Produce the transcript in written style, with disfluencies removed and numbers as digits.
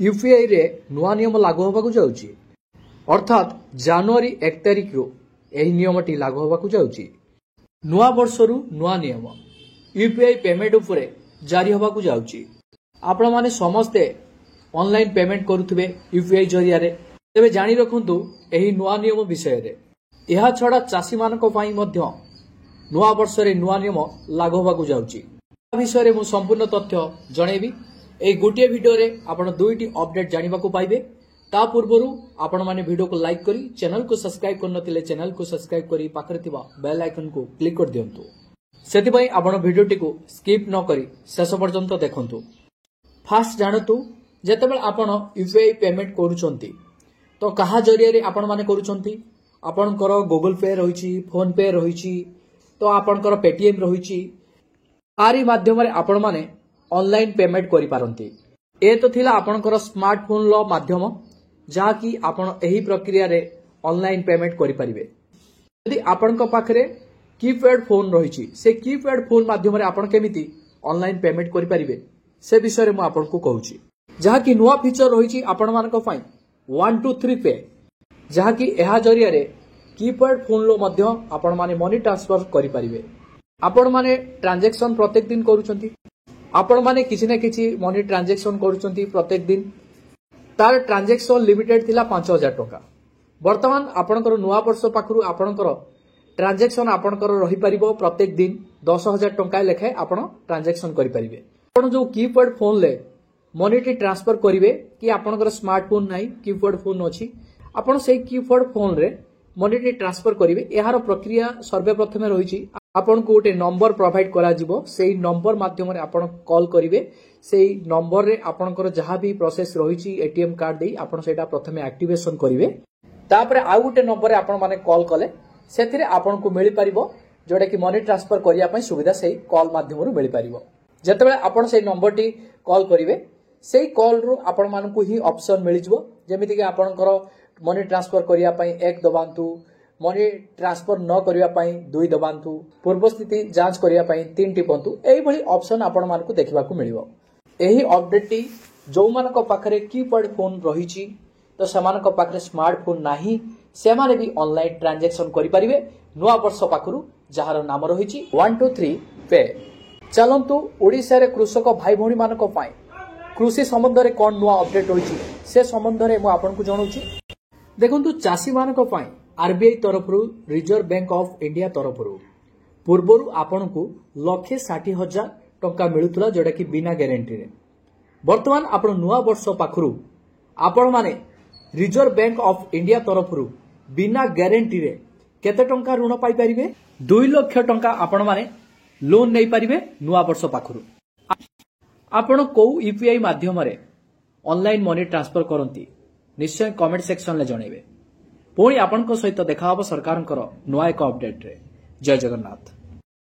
UPI रे नुआ नियम लागू होबाकू जाउची अर्थात जनवरी 1 तारिख रु एही नियमटी लागू होबाकू जाउची। नुआ वर्षरु नुआ नियम यूपीआई पेमेंट उपरे जारी होबाकू जाउची। आपण माने समस्ते ऑनलाइन पेमेंट करुथबे यूपीआई जरिया रे, तेबे जानि रखंतु एही नुआ नियम विषय रे। एहा छडा चासी मानको पई मध्य नुआ वर्ष रे नुआ नियम लागू होबाकू जाउची। आ विषय रे मु संपूर्ण तथ्य जणेबी। ए गोटे वीडियो रे आपण दुईटी अपडेट जानिबाकू पाइबे। ता पूर्वरु आपण माने वीडियो को लाइक करी चैनल को सब्सक्राइब करनतिले चैनल को सब्सक्राइब करी पाखरे थिबा बेल आइकन को क्लिक कर दियंतु। सेति पई आपण वीडियोटी को स्किप न करी शेष पर्यंत देखंतु। फास्ट जानतु जेतेबेल आपण यूपीआई पेमेंट करूचंती तो कहा जरिया रे आपण माने करूचंती। आपणकर गूगल पे रहिछि, फोन पे रहिछि, तो आपणकर पेटीएम रहिछि। आरी माध्यम रे आपण माने ऑनलाइन पेमेंट करि पारंती। ए तो थिला आपणकर स्मार्टफोन लो माध्यम जहा कि आपण एही प्रक्रिया रे ऑनलाइन पेमेंट करि परिबे। यदि आपणक पाखरे कीपैड फोन रहिछि, से कीपैड फोन माध्यम रे आपण केमिति ऑनलाइन पेमेंट करि परिबे से विषय रे मु आपनको कहूछि। जहा कि नुवा फीचर रहिछि आपण मानक पई 1 2 3 पे, जहा कि एहा जरिया रे कीपैड फोन लो मध्य आपण माने मनी ट्रांसफर करि परिबे। आपण माने ट्रांजैक्शन प्रत्येक दिन करूचंती, आपण माने किछि ना किछि मनी ट्रांजैक्शन करूचंती प्रत्येक दिन। तार ट्रांजैक्शन लिमिटेड थिला 5000 टका। वर्तमान आपणकर नुवा वर्ष पाखरु आपणकर ट्रांजैक्शन आपणकर रहि परिबो प्रत्येक दिन 10000 टका लेखे आपण ट्रांजैक्शन करि परिबे। आपण जो कीपैड फोन ले मनी ट्रांसफर करिवे कि आपणकर स्मार्टफोन नाही कीपैड फोन अछि, आपण से कीपैड फोन रे मनी ट्रांसफर करिवे। एहार प्रक्रिया सर्वप्रथमे रहिछि आपण को गोटे नंबर प्रोवाइड करा जिवो। सेही नंबर माध्यम रे आपण कॉल करिवे। सेही नंबर रे आपणकर जहा भी प्रोसेस रहिछि एटीएम कार्ड देई आपण सेटा प्रथमे एक्टिवेशन करिवे। तापरे आ गोटे नंबर रे आपण माने कॉल कले सेथिरे आपण को मिलि परिबो जोडा कि मनी ट्रांसफर करिया पई सुविधा सेही कॉल माध्यम रे मिलि परिबो। जेतेबेले आपण सेही नंबर टी कॉल करिवे सेही कॉल रो आपण मानकु ही ऑप्शन मिलि जिवो, जेमिति कि आपणकर मनी ट्रांसफर करिया पई 1 दबांतु, मनी ट्रांसफर न करिया पई 2 दबांतु, पूर्व स्थिति जांच करिया पई 3 टिपंतु। एही भली ऑप्शन आपण मानकु देखिबाकू मिलिबो। एही अपडेट टी जो मानक पाखरे कीपैड फोन रहिछि तो समानक पाखरे स्मार्टफोन नाही, सेमाने भी ऑनलाइन ट्रांजैक्शन करि परिबे नुवा वर्ष पाखरु जहार नाम रहिछि 1 2 3 पे। चलंतु ओडिसा रे कृषक भाई भौणी मानक पई कृषि संबंध रे कोन नुवा अपडेट होइछि से संबंध रे मु आपनकु जणाउछि। देखंतु चासी मानक पई आरबीआई तरफरु रिजर्व बैंक ऑफ इंडिया तरफरु पूर्वरु आपनकु 1,60,000 टंका मिलुतला जोडा कि बिना गारंटी रे। वर्तमान आपण नुवा वर्ष पाखरु आपण माने रिजर्व बैंक ऑफ इंडिया तरफरु बिना गारंटी रे केते टंका ऋण पाई परिबे? 2 लाख टंका आपण माने लोन नै परिबे नुवा वर्ष पाखरु। आपण को यूपीआई माध्यम रे ऑनलाइन मनी ट्रांसफर करंती निश्चय कमेंट सेक्शन ले जणेबे। पुणी आपनको सहित देखा हबो सरकारनकर नुआ एक अपडेट रे। जय जगन्नाथ।